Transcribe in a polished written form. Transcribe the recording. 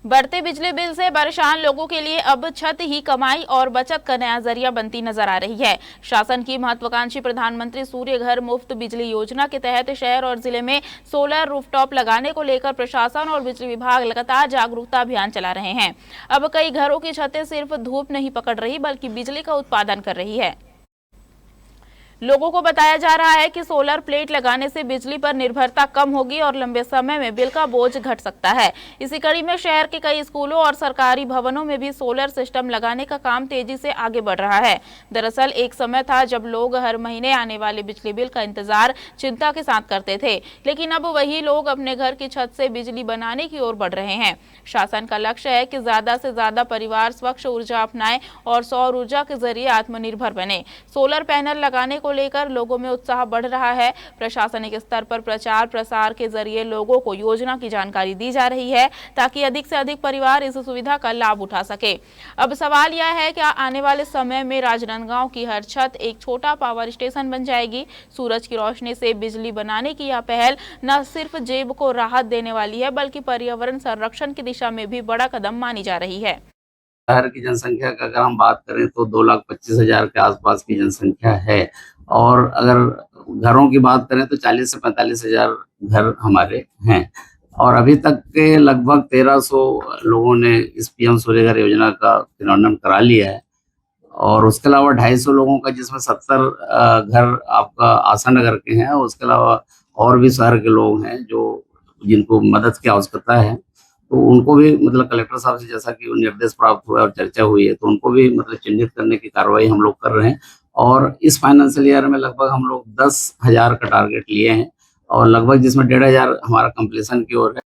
बढ़ते बिजली बिल से परेशान लोगों के लिए अब छत ही कमाई और बचत का नया जरिया बनती नजर आ रही है। शासन की महत्वाकांक्षी प्रधानमंत्री सूर्य घर मुफ्त बिजली योजना के तहत शहर और जिले में सोलर रूफटॉप लगाने को लेकर प्रशासन और बिजली विभाग लगातार जागरूकता अभियान चला रहे हैं। अब कई घरों की छतें सिर्फ धूप नहीं पकड़ रही बल्कि बिजली का उत्पादन कर रही है। लोगों को बताया जा रहा है कि सोलर प्लेट लगाने से बिजली पर निर्भरता कम होगी और लंबे समय में बिल का बोझ घट सकता है। इसी कड़ी में शहर के कई स्कूलों और सरकारी भवनों में भी सोलर सिस्टम लगाने का काम तेजी से आगे बढ़ रहा है। दरअसल एक समय था जब लोग हर महीने आने वाले बिजली बिल का इंतजार चिंता के साथ करते थे, लेकिन अब वही लोग अपने घर की छत से बिजली बनाने की ओर बढ़ रहे हैं। शासन का लक्ष्य है कि ज्यादा से ज्यादा परिवार स्वच्छ ऊर्जा अपनाएं और सौर ऊर्जा के जरिए आत्मनिर्भर बने। सोलर पैनल लगाने को लेकर लोगों में उत्साह बढ़ रहा है। प्रशासनिक स्तर पर प्रचार प्रसार के जरिए लोगों को योजना की जानकारी दी जा रही है ताकि अधिक से अधिक परिवार इस सुविधा का लाभ उठा सके। अब सवाल यह है कि आने वाले समय में राजनांदगांव की हर छत एक छोटा पावर स्टेशन बन जाएगी। सूरज की रोशनी से बिजली बनाने की यह पहल न सिर्फ जेब को राहत देने वाली है बल्कि पर्यावरण संरक्षण की दिशा में भी बड़ा कदम मानी जा रही है। शहर की जनसंख्या का अगर हम बात करें तो 2,25,000 के आसपास की जनसंख्या है और अगर घरों की बात करें तो 40 से 45,000 घर हमारे हैं और अभी तक के लगभग 1,300 लोगों ने इस पीएम सूर्य घर योजना का क्रियान्वयन करा लिया है और उसके अलावा 250 लोगों का जिसमें 70 घर आपका आशा नगर के हैं। उसके अलावा और भी शहर के लोग हैं जो जिनको मदद की आवश्यकता है, तो उनको भी मतलब कलेक्टर साहब से जैसा कि निर्देश प्राप्त हुआ और चर्चा हुई है, तो उनको भी मतलब चिन्हित करने की कार्रवाई हम लोग कर रहे हैं और इस फाइनेंशियल ईयर में लगभग हम लोग 10,000 का टारगेट लिए हैं और लगभग जिसमें 1,500 हमारा कंप्लीशन की ओर है।